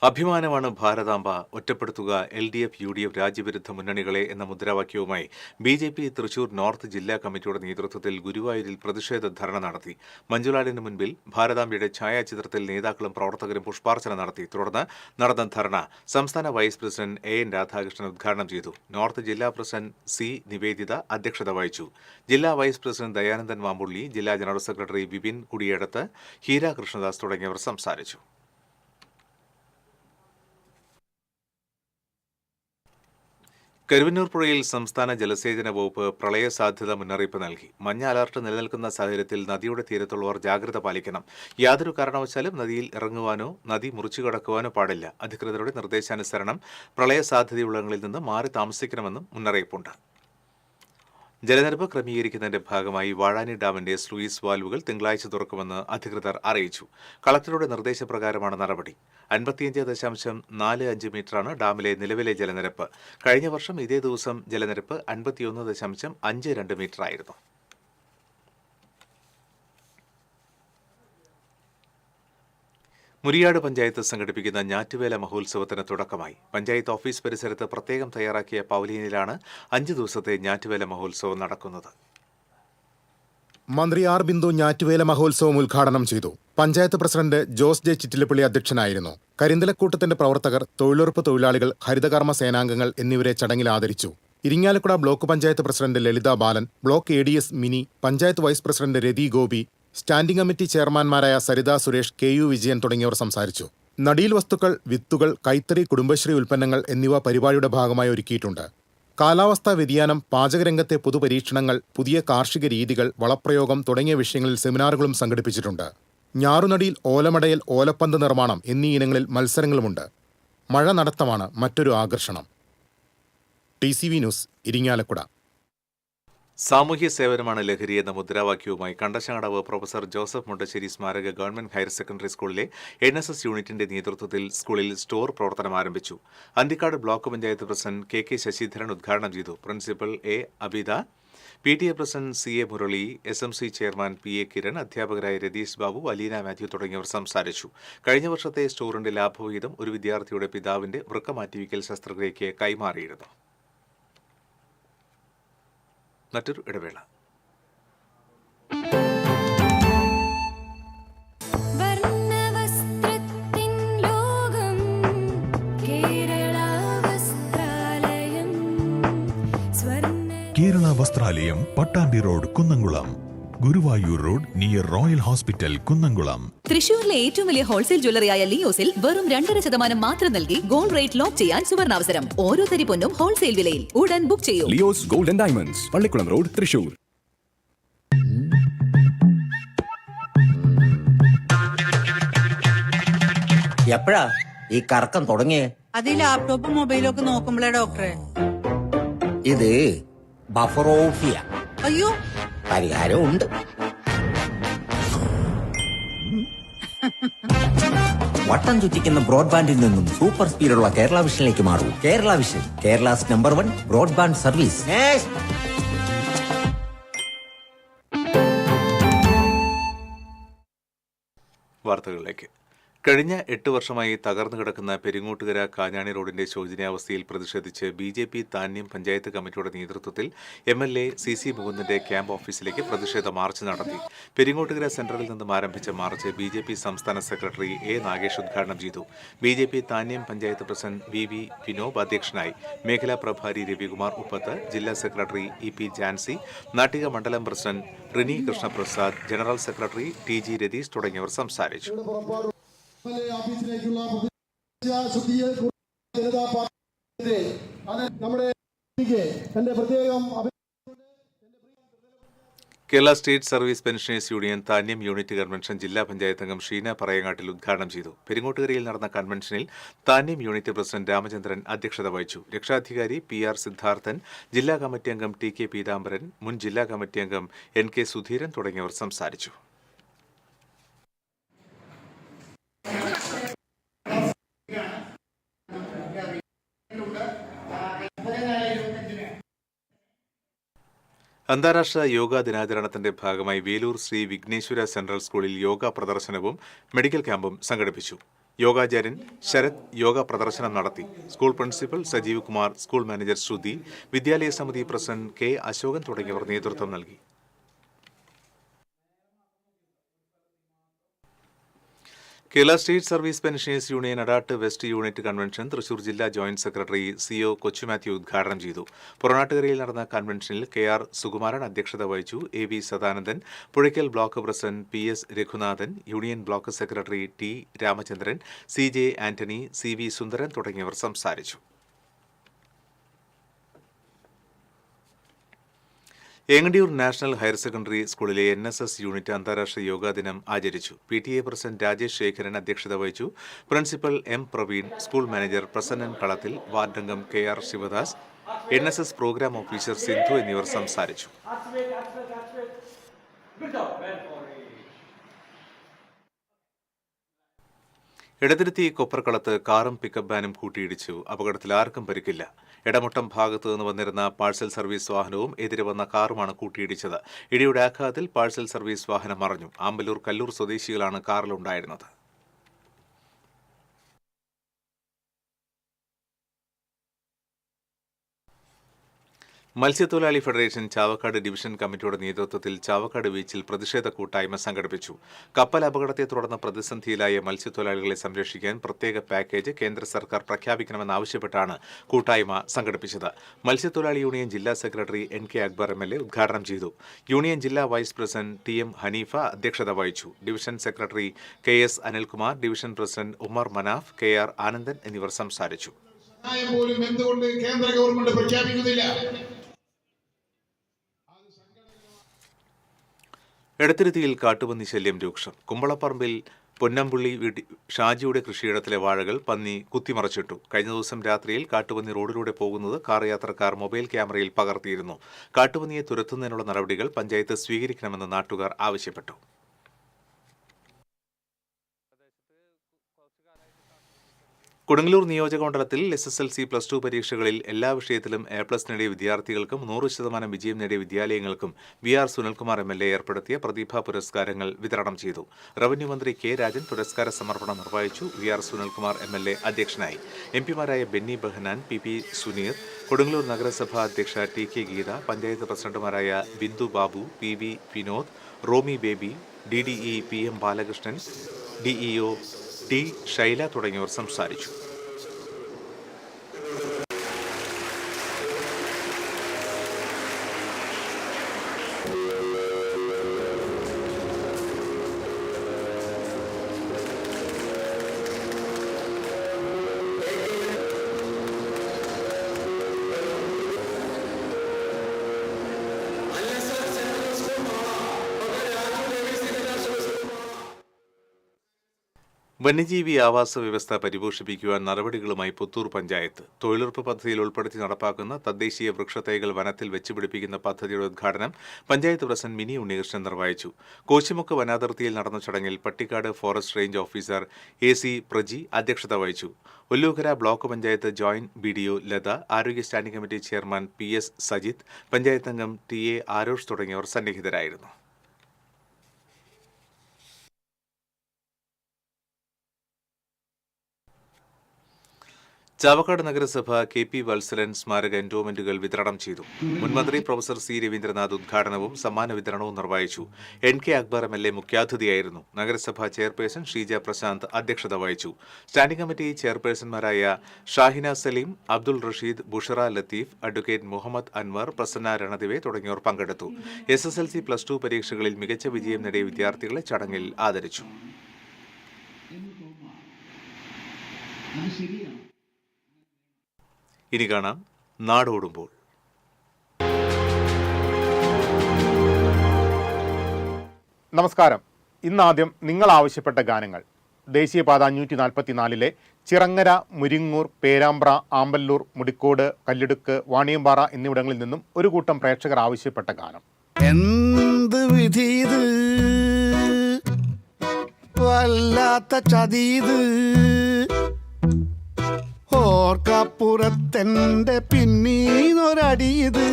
അഭിമാനമാണ് ഭാരതാംബ, ഒറ്റപ്പെടുത്തുക LDF UDF രാജ്യവിരുദ്ധ മുന്നണികളെ എന്ന മുദ്രാവാക്യവുമായി BJP തൃശൂർ നോർത്ത് ജില്ലാ കമ്മിറ്റിയുടെ നേതൃത്വത്തിൽ ഗുരുവായൂരിൽ പ്രതിഷേധ ധർണ നടത്തി. മഞ്ജുലാലിന് മുൻപിൽ ഭാരതാംബയുടെ ഛായാചിത്രത്തിൽ നേതാക്കളും പ്രവർത്തകരും പുഷ്പാർച്ചന നടത്തി. തുടർന്ന് നടന്ന ധർണ സംസ്ഥാന വൈസ് പ്രസിഡന്റ് AN രാധാകൃഷ്ണൻ ഉദ്ഘാടനം ചെയ്തു. നോർത്ത് ജില്ലാ പ്രസിഡന്റ് C നിവേദിത അധ്യക്ഷത വഹിച്ചു. ജില്ലാ വൈസ് പ്രസിഡന്റ് ദയാനന്ദൻ മാമ്പുള്ളി, ജില്ലാ ജനറൽ സെക്രട്ടറി വിപിൻ കുടിയേടത്ത്, ഹീര കൃഷ്ണദാസ് തുടങ്ങിയവർ സംസാരിച്ചു. കരുവന്നൂർ പുഴയിൽ സംസ്ഥാന ജലസേചന വകുപ്പ് പ്രളയ സാധ്യത മുന്നറിയിപ്പ് നൽകി. മഞ്ഞ അലർട്ട് നിലനിൽക്കുന്ന സാഹചര്യത്തിൽ നദിയുടെ തീരത്തുള്ളവർ ജാഗ്രത പാലിക്കണം. യാതൊരു കാരണവശാലും നദിയിൽ ഇറങ്ങുവാനോ നദി മുറിച്ചു കടക്കുവാനോ പാടില്ല. അധികൃതരുടെ നിർദ്ദേശാനുസരണം പ്രളയ സാധ്യതയുള്ളങ്ങളിൽ നിന്ന് മാറി താമസിക്കണമെന്നും മുന്നറിയിപ്പുണ്ട്. ജലനിരപ്പ് ക്രമീകരിക്കുന്നതിന്റെ ഭാഗമായി വാഴാനി ഡാമിന്റെ സ്ലൂയിസ് വാൽവുകൾ തിങ്കളാഴ്ച തുറക്കുമെന്ന് അധികൃതർ അറിയിച്ചു. കളക്ടറുടെ നിർദ്ദേശപ്രകാരമാണ് നടപടി. 55.45 മീറ്ററാണ് ഡാമിലെ നിലവിലെ ജലനിരപ്പ്. കഴിഞ്ഞ വർഷം ഇതേ ദിവസം ജലനിരപ്പ് 51.52 മീറ്ററായിരുന്നു. മുരിയാട് പഞ്ചായത്ത് സംഘടിപ്പിക്കുന്ന ഞാറ്റുവേല മഹോത്സവത്തിന് തുടക്കമായി. പഞ്ചായത്ത് ഓഫീസ് പരിസരത്ത് പ്രത്യേകം തയ്യാറാക്കിയ പവലിയനിലാണ് 5 ദിവസത്തെ ഞാറ്റുവേല മഹോത്സവം നടക്കുന്നത്. മന്ത്രി ആർ ബിന്ദു ഞാറ്റുവേല മഹോത്സവം ഉദ്ഘാടനം ചെയ്തു. പഞ്ചായത്ത് പ്രസിഡന്റ് ജോസ് ജെ ചിറ്റിലപ്പള്ളി അധ്യക്ഷനായിരുന്നു. കരിന്തലക്കൂട്ടത്തിന്റെ പ്രവർത്തകർ, തൊഴിലുറപ്പ് തൊഴിലാളികൾ, ഹരിതകർമ്മ സേനാംഗങ്ങൾ എന്നിവരെ ചടങ്ങിൽ ആദരിച്ചു. Irinjalakuda block panchayat president Lalitha Balan, block ADS Mini, panchayat vice president Rathi Gopi, standing committee ചെയർമാൻമാരായ സരിത സുരേഷ്, KU വിജയൻ തുടങ്ങിയവർ സംസാരിച്ചു. നടീൽ വസ്തുക്കൾ, വിത്തുകൾ, കൈത്തറി, കുടുംബശ്രീ ഉൽപ്പന്നങ്ങൾ എന്നിവ പരിപാടിയുടെ ഭാഗമായി ഒരുക്കിയിട്ടുണ്ട്. കാലാവസ്ഥാ വ്യതിയാനം, പാചകരംഗത്തെ പൊതുപരീക്ഷണങ്ങൾ, പുതിയ കാർഷിക രീതികൾ, വളപ്രയോഗം തുടങ്ങിയ വിഷയങ്ങളിൽ സെമിനാറുകളും സംഘടിപ്പിച്ചിട്ടുണ്ട്. ഞാറുനടിയിൽ, ഓലമടയൽ, ഓലപ്പന്ത് നിർമ്മാണം എന്നീ ഇനങ്ങളിൽ മത്സരങ്ങളുമുണ്ട്. മഴ നടത്തമാണ് മറ്റൊരു ആകർഷണം. TCV news, Irinjalakuda. സാമൂഹ്യ സേവനമാണ് ലഹരി എന്ന മുദ്രാവാക്യവുമായി കണ്ടശാടവ് പ്രൊഫസർ ജോസഫ് മുണ്ടശ്ശേരി സ്മാരക ഗവൺമെന്റ് ഹയർ സെക്കൻഡറി സ്കൂളിലെ NSS യൂണിറ്റിന്റെ നേതൃത്വത്തിൽ സ്കൂളിൽ സ്റ്റോർ പ്രവർത്തനം ആരംഭിച്ചു. Anthikad block panchayat president KK Sasidharan ഉദ്ഘാടനം ചെയ്തു. Principal A Abitha, PTA president CA Murali, SMC chairman PA Kiran, അധ്യാപകരായ രതീഷ് ബാബു, അലീന മാത്യു തുടങ്ങിയവർ സംസാരിച്ചു. കഴിഞ്ഞ വർഷത്തെ സ്റ്റോറിന്റെ ലാഭവിഹിതം ഒരു വിദ്യാർത്ഥിയുടെ പിതാവിന്റെ വൃക്ക മാറ്റിവയ്ക്കൽ ശസ്ത്രക്രിയയ്ക്ക് കൈമാറിയിരുന്നു. മറ്റൊരു ഇടവേള. Kerala Vasthralayam, Pattambi road, Kunnamkulam. Guruvayur road near royal hospital, Kunnamkulam. തൃശൂരിലെ ഏറ്റവും വലിയ ഹോൾസെയിൽ ജ്വല്ലറിയായ ലിയോസിൽ വെറും 2.5% മാത്രം നൽകി ഗോൾഡ് റേറ്റ് ലോക്ക് ചെയ്യാൻ സുവർണാവസരം. ഓരോ തരി പൊന്നും ഹോൾസെയിൽ വിലയിൽ. ഉടൻ ബുക്ക് ചെയ്യൂ. Leo's gold and diamonds, Pallikkulam road, Thrissur. എപ്പോഴാ ഈ കറക്കം തുടങ്ങിയേ? അത് ലാപ്ടോപ്പും മൊബൈലും ഒക്കെ നോക്കുമ്പോഴേ ഡോക്ടറെ. ഇത് ബഫറോഫിയ. അയ്യോ, പരിഹാരമുണ്ട്. വട്ടം ചുറ്റിക്കുന്ന ബ്രോഡ്ബാൻഡിൽ നിന്നും സൂപ്പർ സ്പീഡുള്ള കേരള വിഷനിലേക്ക് മാറൂ. Kerala vision, Kerala's number 1 broadband service. വാർത്തകളിലേക്ക്. കഴിഞ്ഞ 8 വർഷമായി തകർന്നു കിടക്കുന്ന പെരിങ്ങോട്ടുകര കാഞ്ഞാണി റോഡിന്റെ ശോചനീയാവസ്ഥയിൽ പ്രതിഷേധിച്ച് BJP താന്യം പഞ്ചായത്ത് കമ്മിറ്റിയുടെ നേതൃത്വത്തിൽ MLA CC മുകുന്ദന്റെ ക്യാമ്പ് ഓഫീസിലേക്ക് പ്രതിഷേധ മാർച്ച് നടത്തി. പെരിങ്ങോട്ടുകര സെന്ററിൽ നിന്നും ആരംഭിച്ച മാർച്ച് BJP സംസ്ഥാന സെക്രട്ടറി A നാഗേഷ് ഉദ്ഘാടനം ചെയ്തു. BJP Thanyam panchayat president VV Vinob അധ്യക്ഷനായി. മേഖലാ പ്രഭാരി രവികുമാർ ഉപ്പത്ത്, ജില്ലാ സെക്രട്ടറി EP ജാൻസി, നാട്ടിക മണ്ഡലം president Rini Krishnaprasad, general secretary TG Ratheesh തുടങ്ങിയവർ സംസാരിച്ചു. Kerala state service pensioners union Thanyam unit convention ജില്ലാ പഞ്ചായത്ത് അംഗം ഷീന പറയങ്ങാട്ടിൽ ഉദ്ഘാടനം ചെയ്തു. പെരിങ്ങോട്ടുകരയിൽ നടന്ന കൺവെൻഷനിൽ താന്യം യൂണിറ്റ് പ്രസിഡന്റ് രാമചന്ദ്രൻ അധ്യക്ഷത വഹിച്ചു. രക്ഷാധികാരി PR സിദ്ധാർത്ഥൻ, ജില്ലാ കമ്മിറ്റി അംഗം TK പീതാംബരൻ, മുൻ ജില്ലാ കമ്മിറ്റി അംഗം NK സുധീരൻ തുടങ്ങിയവർ സംസാരിച്ചു. അന്താരാഷ്ട്ര യോഗാ ദിനാചരണത്തിന്റെ ഭാഗമായി വേലൂർ ശ്രീ വിഘ്നേശ്വര സെൻട്രൽ സ്കൂളിൽ യോഗ പ്രദർശനവും മെഡിക്കൽ ക്യാമ്പും സംഘടിപ്പിച്ചു. യോഗാചാര്യൻ ശരത് യോഗ പ്രദർശനം നടത്തി. School principal Sajeev Kumar, school manager Shruthi, വിദ്യാലയ സമിതി പ്രസിഡന്റ് കെ അശോകൻ തുടങ്ങിയവർ നേതൃത്വം നൽകി. Kerala state service pensioners union Adat west unit convention Thrissur ജില്ലാ ജോയിന്റ് സെക്രട്ടറി CO കൊച്ചുമാത്യു ഉദ്ഘാടനം ചെയ്തു. പുറനാട്ടുകരയിൽ നടന്ന കൺവെൻഷനിൽ KR സുകുമാരൻ അധ്യക്ഷത വഹിച്ചു. AV Sadanandan, Puzhakkal block president PS Raghunathan, union block secretary T Ramachandran, CJ Antony, CV സുന്ദരൻ തുടങ്ങിയവർ സംസാരിച്ചു. ഏങ്ങണ്ടിയൂർ നാഷണൽ ഹയർ സെക്കൻഡറി സ്കൂളിലെ NSS യൂണിറ്റ് അന്താരാഷ്ട്ര യോഗാ ദിനം ആചരിച്ചു. PTA പ്രസിഡന്റ് രാജേഷ് ശേഖരൻ അധ്യക്ഷത വഹിച്ചു. Principal M Praveen, school manager Prasannan Kalathil, വാർഡംഗം KR Sivadas, NSS program officer Sindhu എന്നിവർ സംസാരിച്ചു. എടതിരുത്തി കൊപ്രക്കളത്ത് കാറും പിക്കപ്പ് വാനും കൂട്ടിയിടിച്ചു. അപകടത്തിൽ ആർക്കും പരിക്കില്ല. എടമുട്ടം ഭാഗത്തു നിന്ന് വന്നിരുന്ന പാഴ്സൽ സർവീസ് വാഹനവും എതിരെ വന്ന കാറുമാണ് കൂട്ടിയിടിച്ചത്. ഇടിയുടെ ആഘാതത്തിൽ പാഴ്സൽ സർവീസ് വാഹനം മറഞ്ഞു. ആമ്പല്ലൂർ കല്ലൂർ സ്വദേശികളാണ് കാറിലുണ്ടായിരുന്നത്. മത്സ്യത്തൊഴിലാളി ഫെഡറേഷൻ ചാവക്കാട് ഡിവിഷൻ കമ്മിറ്റിയുടെ നേതൃത്വത്തിൽ ചാവക്കാട് ബീച്ചിൽ പ്രതിഷേധ കൂട്ടായ്മ സംഘടിപ്പിച്ചു. കപ്പൽ അപകടത്തെ തുടർന്ന് പ്രതിസന്ധിയിലായ മത്സ്യത്തൊഴിലാളികളെ സംരക്ഷിക്കാൻ പ്രത്യേക പാക്കേജ് കേന്ദ്ര സർക്കാർ പ്രഖ്യാപിക്കണമെന്നാവശ്യപ്പെട്ടാണ് കൂട്ടായ്മ സംഘടിപ്പിച്ചത്. മത്സ്യത്തൊഴിലാളി യൂണിയൻ ജില്ലാ സെക്രട്ടറി NK അക്ബർ MLA ഉദ്ഘാടനം ചെയ്തു. യൂണിയൻ ജില്ലാ വൈസ് പ്രസിഡന്റ് TM ഹനീഫ അധ്യക്ഷത വഹിച്ചു. Division secretary KS Anilkumar, division president Umar Manaf, KR Anandan എന്നിവർ സംസാരിച്ചു. എന്തുകൊണ്ട് കേന്ദ്ര ഗവൺമെന്റ് പ്രഖ്യാപിക്കുന്നില്ല? എടത്തിരുത്തിയിൽ കാട്ടുപന്നി ശല്യം രൂക്ഷം. കുമ്പളപ്പറമ്പിൽ പൊന്നമ്പുള്ളി ഷാജിയുടെ കൃഷിയിടത്തിലെ വാഴകൾ പന്നി കുത്തിമറിച്ചിട്ടു. കഴിഞ്ഞ ദിവസം രാത്രിയിൽ കാട്ടുപന്നി റോഡിലൂടെ പോകുന്നത് കാർ യാത്രക്കാർ മൊബൈൽ ക്യാമറയിൽ പകർത്തിയിരുന്നു. കാട്ടുപന്നിയെ തുരത്തുന്നതിനുള്ള നടപടികൾ പഞ്ചായത്ത് സ്വീകരിക്കണമെന്ന് നാട്ടുകാർ ആവശ്യപ്പെട്ടു. കൊടുങ്ങല്ലൂർ നിയോജകമണ്ഡലത്തിൽ SSLC +2 പരീക്ഷകളിൽ എല്ലാ വിഷയത്തിലും A+ നേടിയ വിദ്യാർത്ഥികൾക്കും 100% വിജയം നേടിയ വിദ്യാലയങ്ങൾക്കും VR സുനിൽകുമാർ MLA ഏർപ്പെടുത്തിയ പ്രതിഭാ പുരസ്കാരങ്ങൾ വിതരണം ചെയ്തു. റവന്യൂ മന്ത്രി K രാജൻ പുരസ്കാര സമർപ്പണം നിർവഹിച്ചു. VR സുനിൽകുമാർ MLA അധ്യക്ഷനായി. MP മാരായ ബെന്നി ബെഹനാൻ, PP സുനീർ, കൊടുങ്ങല്ലൂർ നഗരസഭ അധ്യക്ഷ TK ഗീത, പഞ്ചായത്ത് പ്രസിഡന്റുമാരായ Bindu Babu, PV Vinod, Romy Baby, DDE PM Balakrishnan, DEO T Shaila തുടങ്ങിയവർ സംസാരിച്ചു. വന്യജീവി ആവാസ വ്യവസ്ഥ പരിപോഷിപ്പിക്കുവാൻ നടപടികളുമായി പുത്തൂർ പഞ്ചായത്ത്. തൊഴിലുറപ്പ് പദ്ധതിയിൽ ഉൾപ്പെടുത്തി നടപ്പാക്കുന്ന തദ്ദേശീയ വൃക്ഷത്തൈകൾ വനത്തിൽ വെച്ചുപിടിപ്പിക്കുന്ന പദ്ധതിയുടെ ഉദ്ഘാടനം പഞ്ചായത്ത് പ്രസിഡന്റ് മിനി ഉണ്ണികൃഷ്ണൻ നിർവഹിച്ചു. കോച്ചിമുക്ക് വനാതിർത്തിയിൽ നടന്ന ചടങ്ങിൽ Pattikkad forest range officer AC Praji അധ്യക്ഷത വഹിച്ചു. Ollukkara block panchayat joint BDO Latha, ആരോഗ്യ standing committee chairman PS Sajith, panchayat അംഗം TA ആരോഷ് തുടങ്ങിയവർ സന്നിഹിതരായിരുന്നു. ചാവക്കാട് നഗരസഭ KP വത്സലൻ സ്മാരക എൻഡോമെന്റുകൾ വിതരണം ചെയ്തു. മുൻമന്ത്രി പ്രൊഫസർ C രവീന്ദ്രനാഥ് ഉദ്ഘാടനവും സമ്മാന വിതരണവും നിർവഹിച്ചു. NK Akbar MLA മുഖ്യാതിഥിയായിരുന്നു. നഗരസഭാ ചെയർപേഴ്സൺ ഷീജ പ്രശാന്ത് അധ്യക്ഷത വഹിച്ചു. സ്റ്റാൻഡിംഗ് കമ്മിറ്റി ചെയർപേഴ്സൺമാരായ ഷാഹിന സലീം, അബ്ദുൾ റഷീദ്, ബുഷറ ലത്തീഫ്, അഡ്വക്കേറ്റ് മുഹമ്മദ് അൻവർ, പ്രസന്ന രണദിവെ തുടങ്ങിയവർ പങ്കെടുത്തു. SSLC +2 പരീക്ഷകളിൽ മികച്ച വിജയം നേടിയ വിദ്യാർത്ഥികളെ ചടങ്ങിൽ ആദരിച്ചു. ഇനി കാണാം നാടോടുമ്പോൾ. നമസ്കാരം. ഇന്നാദ്യം നിങ്ങൾ ആവശ്യപ്പെട്ട ഗാനങ്ങൾ. ദേശീയപാത 544 ചിറങ്ങര, മുരിങ്ങൂർ, പേരാമ്പ്ര, ആമ്പല്ലൂർ, മുടിക്കോട്, കല്ലിടുക്ക്, വാണിയമ്പാറ എന്നിവിടങ്ങളിൽ നിന്നും ഒരു കൂട്ടം പ്രേക്ഷകർ ആവശ്യപ്പെട്ട ഗാനം. എന്ത് വിധീത്, വല്ലാത്ത ചതീത്, ഓർക്കപ്പുറത്തെന്റെ പിന്നീന്നൊരടിയത്.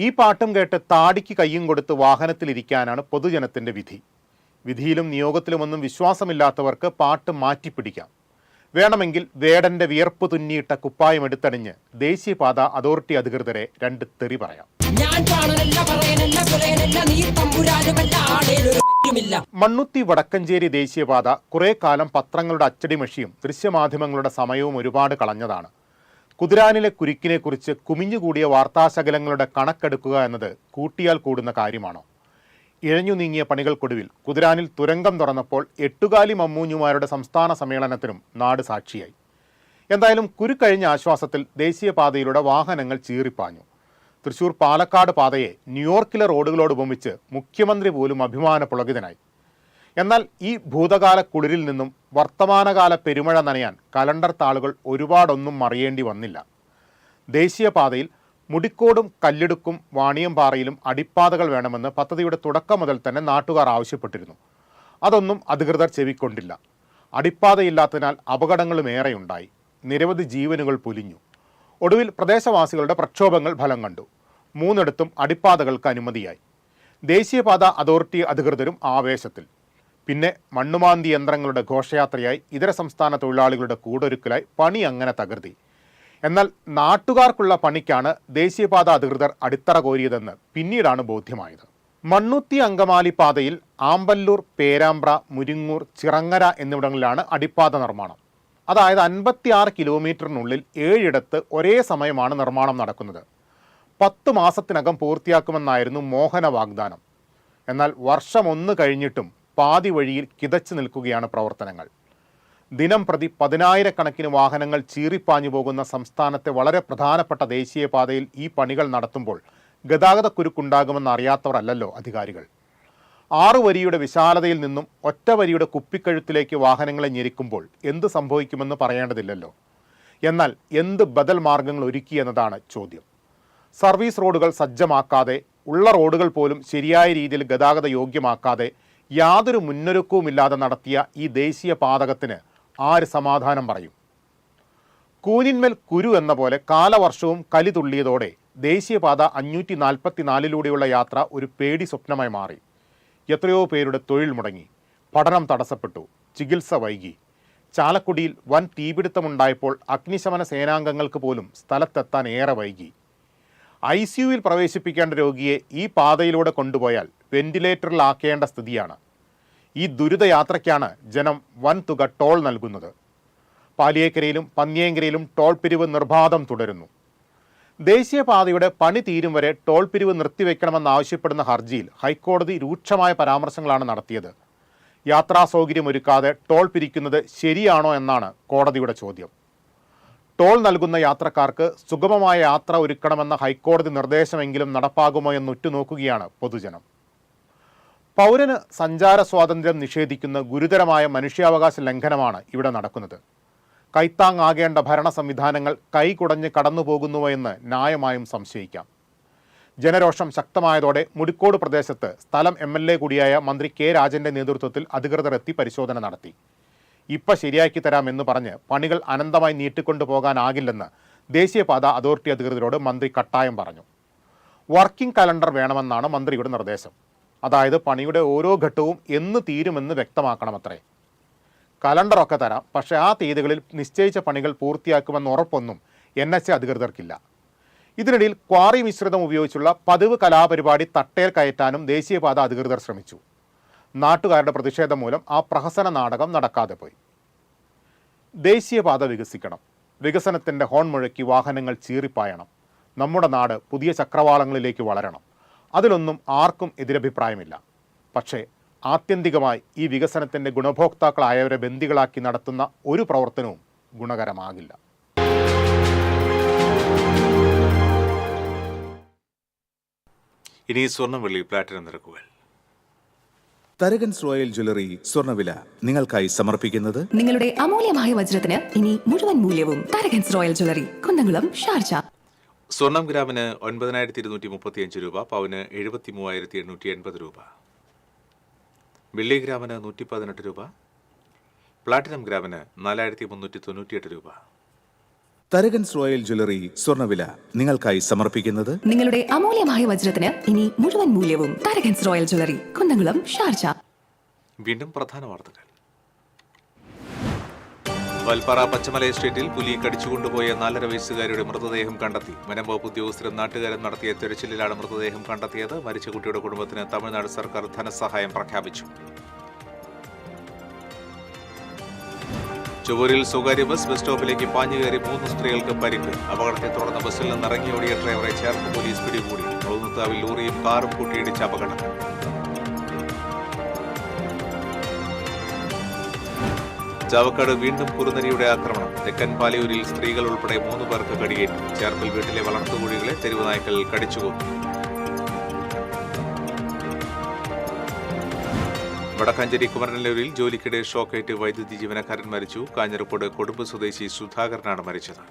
ഈ പാട്ടും കേട്ട് താടിക്ക് കയ്യും കൊടുത്ത് വാഹനത്തിലിരിക്കാനാണ് പൊതുജനത്തിന്റെ വിധി. വിധിയിലും നിയോഗത്തിലുമൊന്നും വിശ്വാസമില്ലാത്തവർക്ക് പാട്ട് മാറ്റിപ്പിടിക്കാം. വേണമെങ്കിൽ വേടന്റെ വിയർപ്പ് തുന്നിയിട്ട കുപ്പായം എടുത്തണിഞ്ഞ് ദേശീയപാത അതോറിറ്റി അധികൃതരെ 2 തെറി പറയാം. മണ്ണുത്തി വടക്കഞ്ചേരി ദേശീയപാത കുറെ കാലം പത്രങ്ങളുടെ അച്ചടിമഷിയും ദൃശ്യമാധ്യമങ്ങളുടെ സമയവും ഒരുപാട് കളഞ്ഞതാണ്. കുതിരാനിലെ കുരുക്കിനെക്കുറിച്ച് കുമിഞ്ഞുകൂടിയ വാർത്താശകലങ്ങളുടെ കണക്കെടുക്കുക എന്നത് കൂട്ടിയാൽ കൂടുന്ന കാര്യമാണോ? ഇഴഞ്ഞു നീങ്ങിയ പണികൾക്കൊടുവിൽ കുതിരാനിൽ തുരങ്കം തുറന്നപ്പോൾ 8 മമ്മൂഞ്ഞുമാരുടെ സംസ്ഥാന സമ്മേളനത്തിനും നാട് സാക്ഷിയായി. എന്തായാലും കുരുക്കഴിഞ്ഞ ആശ്വാസത്തിൽ ദേശീയപാതയിലൂടെ വാഹനങ്ങൾ ചീറിപ്പാഞ്ഞു. തൃശൂർ പാലക്കാട് പാതയെ ന്യൂയോർക്കിലെ റോഡുകളോട് ഉപമിച്ച് മുഖ്യമന്ത്രി പോലും അഭിമാന പുളകിതനായി. എന്നാൽ ഈ ഭൂതകാല കുളിരിൽ നിന്നും വർത്തമാനകാല പെരുമഴ നനയാൻ കലണ്ടർ താളുകൾ ഒരുപാടൊന്നും മറിയേണ്ടി വന്നില്ല. ദേശീയപാതയിൽ മുടിക്കോടും കല്ലിടുക്കും വാണിയമ്പാറയിലും അടിപ്പാതകൾ വേണമെന്ന് പദ്ധതിയുടെ തുടക്കം മുതൽ തന്നെ നാട്ടുകാർ ആവശ്യപ്പെട്ടിരുന്നു. അതൊന്നും അധികൃതർ ചെവിക്കൊണ്ടില്ല. അടിപ്പാതയില്ലാത്തതിനാൽ അപകടങ്ങളും ഏറെയുണ്ടായി. നിരവധി ജീവനുകൾ പൊലിഞ്ഞു. ഒടുവിൽ പ്രദേശവാസികളുടെ പ്രക്ഷോഭങ്ങൾ ഫലം കണ്ടു. 3 അടിപ്പാതകൾക്ക് അനുമതിയായി. ദേശീയപാത അതോറിറ്റി അധികൃതരും ആവേശത്തിൽ. പിന്നെ മണ്ണുമാന്തി യന്ത്രങ്ങളുടെ ഘോഷയാത്രയായി, ഇതര സംസ്ഥാന തൊഴിലാളികളുടെ കൂടൊരുക്കലായി പണി അങ്ങനെ തകൃതി. എന്നാൽ നാട്ടുകാർക്കുള്ള പണിക്കാണ് ദേശീയപാത അധികൃതർ അടിത്തറ കോരിയതെന്ന് പിന്നീടാണ് ബോധ്യമായത്. മണ്ണുത്തി അങ്കമാലി പാതയിൽ ആമ്പല്ലൂർ, പേരാമ്പ്ര, മുരിങ്ങൂർ, ചിറങ്ങര എന്നിവിടങ്ങളിലാണ് അടിപ്പാത നിർമ്മാണം. അതായത് 56 കിലോമീറ്ററിനുള്ളിൽ 7 ഒരേ സമയമാണ് നിർമ്മാണം നടക്കുന്നത്. 10 മാസത്തിനകം പൂർത്തിയാക്കുമെന്നായിരുന്നു മോഹന വാഗ്ദാനം. എന്നാൽ വർഷം 1 കഴിഞ്ഞിട്ടും പാതി വഴിയിൽ കിതച്ചു നിൽക്കുകയാണ് പ്രവർത്തനങ്ങൾ. ദിനം പ്രതി 10,000-കണക്കിന് വാഹനങ്ങൾ ചീറിപ്പാഞ്ഞു പോകുന്ന സംസ്ഥാനത്തെ വളരെ പ്രധാനപ്പെട്ട ദേശീയപാതയിൽ ഈ പണികൾ നടത്തുമ്പോൾ ഗതാഗതക്കുരുക്കുണ്ടാകുമെന്ന് അറിയാത്തവരല്ലല്ലോ അധികാരികൾ. 6 വരിയുടെ വിശാലതയിൽ നിന്നും ഒറ്റ വരിയുടെ കുപ്പിക്കഴുത്തിലേക്ക് വാഹനങ്ങളെ ഞെരിക്കുമ്പോൾ എന്ത് സംഭവിക്കുമെന്ന് പറയേണ്ടതില്ലല്ലോ. എന്നാൽ എന്ത് ബദൽ മാർഗങ്ങൾ ഒരുക്കി എന്നതാണ് ചോദ്യം. സർവീസ് റോഡുകൾ സജ്ജമാക്കാതെ, ഉള്ള റോഡുകൾ പോലും ശരിയായ രീതിയിൽ ഗതാഗത യോഗ്യമാക്കാതെ, യാതൊരു മുന്നൊരുക്കവുമില്ലാതെ നടത്തിയ ഈ ദേശീയ പാതകത്തിന് ആര് സമാധാനം പറയും? കൂനിന്മേൽ കുരു എന്ന പോലെ കാലവർഷവും കലി തുള്ളിയതോടെ ദേശീയപാത 544-ലൂടെയുള്ള യാത്ര ഒരു പേടി സ്വപ്നമായി മാറി. എത്രയോ പേരുടെ തൊഴിൽ മുടങ്ങി, പഠനം തടസ്സപ്പെട്ടു, ചികിത്സ വൈകി. ചാലക്കുടിയിൽ വൻ തീപിടുത്തമുണ്ടായപ്പോൾ അഗ്നിശമന സേനാംഗങ്ങൾക്ക് പോലും സ്ഥലത്തെത്താൻ ഏറെ വൈകി. ICUവിൽ പ്രവേശിപ്പിക്കേണ്ട രോഗിയെ ഈ പാതയിലൂടെ കൊണ്ടുപോയാൽ വെന്റിലേറ്ററിലാക്കേണ്ട സ്ഥിതിയാണ്. ഈ ദുരിതയാത്രയ്ക്കാണ് ജനം വൻതുക ടോൾ നൽകുന്നത്. പാലിയേക്കരയിലും പന്നിയേങ്കരയിലും ടോൾ പിരിവ് നിർബാധം തുടരുന്നു. ദേശീയപാതയുടെ പണി തീരും വരെ ടോൾ പിരിവ് നിർത്തിവെക്കണമെന്നാവശ്യപ്പെടുന്ന ഹർജിയിൽ ഹൈക്കോടതി രൂക്ഷമായ പരാമർശങ്ങളാണ് നടത്തിയത്. യാത്രാ സൗകര്യമൊരുക്കാതെ ടോൾ പിരിക്കുന്നത് ശരിയാണോ എന്നാണ് കോടതിയുടെ ചോദ്യം. ടോൾ നൽകുന്ന യാത്രക്കാർക്ക് സുഗമമായ യാത്ര ഒരുക്കണമെന്ന ഹൈക്കോടതി നിർദ്ദേശമെങ്കിലും നടപ്പാകുമോ എന്ന് ഉറ്റുനോക്കുകയാണ് പൊതുജനം. പൗരന് സഞ്ചാര സ്വാതന്ത്ര്യം നിഷേധിക്കുന്ന ഗുരുതരമായ മനുഷ്യാവകാശ ലംഘനമാണ് ഇവിടെ നടക്കുന്നത്. കൈത്താങ്ങാകേണ്ട ഭരണ സംവിധാനങ്ങൾ കൈകുടഞ്ഞ് കടന്നുപോകുന്നുവോ എന്ന് ന്യായമായും സംശയിക്കാം. ജനരോഷം ശക്തമായതോടെ മുടിക്കോട് പ്രദേശത്ത് സ്ഥലം MLA കൂടിയായ മന്ത്രി K. രാജന്റെ നേതൃത്വത്തിൽ അധികൃതർ എത്തി പരിശോധന നടത്തി. ഇപ്പം ശരിയാക്കി തരാമെന്ന് പറഞ്ഞ് പണികൾ അനന്തമായി നീട്ടിക്കൊണ്ടു പോകാനാകില്ലെന്ന് ദേശീയപാത അതോറിറ്റി അധികൃതരോട് മന്ത്രി കട്ടായം പറഞ്ഞു. വർക്കിംഗ് കലണ്ടർ വേണമെന്നാണ് മന്ത്രിയുടെ നിർദ്ദേശം. അതായത് പണിയുടെ ഓരോ ഘട്ടവും എന്ന് തീരുമെന്ന് വ്യക്തമാക്കണമത്രേ. കലണ്ടറൊക്കെ തരാം, പക്ഷേ ആ തീയതികളിൽ നിശ്ചയിച്ച പണികൾ പൂർത്തിയാക്കുമെന്ന് ഉറപ്പൊന്നും NHA അധികൃതർക്കില്ല. ഇതിനിടയിൽ ക്വാറി മിശ്രിതം ഉപയോഗിച്ചുള്ള പതിവ് കലാപരിപാടി തട്ടേൽ കയറ്റാനും ദേശീയപാത അധികൃതർ ശ്രമിച്ചു. നാട്ടുകാരുടെ പ്രതിഷേധം മൂലം ആ പ്രഹസന നാടകം നടക്കാതെ പോയി. ദേശീയപാത വികസിക്കണം. വികസനത്തിൻ്റെ ഹോൺ മുഴക്കി വാഹനങ്ങൾ ചീറിപ്പായണം. നമ്മുടെ നാട് പുതിയ ചക്രവാളങ്ങളിലേക്ക് വളരണം. അതിലൊന്നും ആർക്കും എതിരഭിപ്രായമില്ല. പക്ഷേ ആത്യന്തികമായി ഈ വികസനത്തിൻ്റെ ഗുണഭോക്താക്കളായവരെ ബന്ദികളാക്കി നടത്തുന്ന ഒരു പ്രവർത്തനവും ഗുണകരമാകില്ല. ഇനി സ്വർണ്ണം, വെള്ളി, പ്ലാറ്റിനം നിരക്കുകൾ. തരകൻസ് റോയൽ ജ്വല്ലറി സ്വർണ്ണവില നിങ്ങൾക്കായി സമർപ്പിക്കുന്നത് നിങ്ങളുടെ അമൂല്യമായ വജ്രത്തിന് ഇനി മുഴുവൻ മൂല്യവും Tharakans royal jewellery, Kunnamkulam, Sharjah. സ്വർണം ഗ്രാമിന് 9,235 രൂപ, പവന് 73,880 രൂപ. വെള്ളി ഗ്രാമിന് 118 രൂപ, പ്ലാറ്റിനം ഗ്രാമിന് 4,398 രൂപ. തരകൻസ് റോയൽ ജ്വല്ലറി സ്വർണ്ണവില നിങ്ങൾക്കായി സമർപ്പിക്കുന്നത് നിങ്ങളുടെ അമൂല്യമായ വജ്രത്തിന് ഇനി മുഴുവൻ മൂല്യവും Tharakans royal jewellery, Kunnamkulam, Sharjah. വീണ്ടും പ്രധാന വാർത്തകൾ. വൽപ്പാറ പച്ചമല എസ്റ്റേറ്റിൽ പുലി കടിച്ചുകൊണ്ടുപോയ 4.5 വയസ്സുകാരിയുടെ മൃതദേഹം കണ്ടെത്തി. വനംവകുപ്പ് ഉദ്യോഗസ്ഥരും നാട്ടുകാരും നടത്തിയ തെരച്ചിലിലാണ് മൃതദേഹം കണ്ടെത്തിയത്. മരിച്ച കുട്ടിയുടെ കുടുംബത്തിന് തമിഴ്നാട് സർക്കാർ ധനസഹായം പ്രഖ്യാപിച്ചു. ചൊവ്വൂരിൽ സ്വകാര്യ ബസ് സ്റ്റോപ്പിലേക്ക് പാഞ്ഞുകയറി 3 സ്ത്രീകൾക്ക് പരിക്ക്. അപകടത്തെ തുടർന്ന് ബസ്സിൽ നിന്ന് ഇറങ്ങിയോടിയ ഡ്രൈവറെ ചേർപ്പ് പോലീസ് പിടികൂടി. മുളകുന്നത്താവിൽ ലോറിയും കാറും കൂട്ടിയിടിച്ച അപകടം. ചാവക്കാട് വീണ്ടും കുറുനരിയുടെ ആക്രമണം. തെക്കൻ പാലയൂരിൽ സ്ത്രീകൾ ഉൾപ്പെടെ 3 പേർക്ക് കടിയേറ്റു. ചേർപ്പിൽ വീട്ടിലെ വളർത്തുകോഴികളെ തെരുവ് നായ്ക്കൾ കടിച്ചുകൊന്നു. വടക്കാഞ്ചേരി കുമരനല്ലൂരിൽ ജോലിക്കിടെ ഷോക്കേറ്റ് വൈദ്യുതി ജീവനക്കാരൻ മരിച്ചു. കാഞ്ഞിരപ്പൂട് കൊടുമ്പ് സ്വദേശി സുധാകരനാണ് മരിച്ചത്.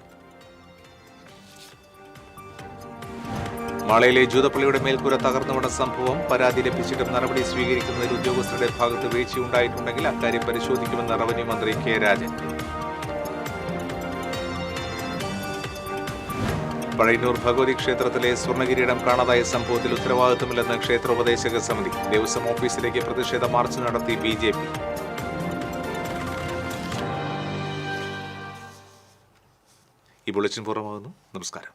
മാളയിലെ ജൂതപ്പള്ളിയുടെ മേൽക്കൂര തകർന്നുവീണ സംഭവം. പരാതി ലഭിച്ചിട്ടും നടപടി സ്വീകരിക്കുന്നതിൽ ഉദ്യോഗസ്ഥരുടെ ഭാഗത്ത് വീഴ്ചയുണ്ടായിട്ടുണ്ടെങ്കിൽ അക്കാര്യം പരിശോധിക്കുമെന്ന് റവന്യൂ മന്ത്രി കെ രാജൻ. പഴയന്നൂർ ഭഗവതി ക്ഷേത്രത്തിലെ സ്വർണ്ണകിരീടം കാണാതായ സംഭവത്തിൽ ഉത്തരവാദിത്തമില്ലെന്ന് ക്ഷേത്രോപദേശക സമിതി. ദേവസ്വം ഓഫീസിലേക്ക് പ്രതിഷേധ മാർച്ച് നടത്തി BJP. ഈ ബുള്ളറ്റിൻ പൂർണ്ണമാകുന്നു. നമസ്കാരം.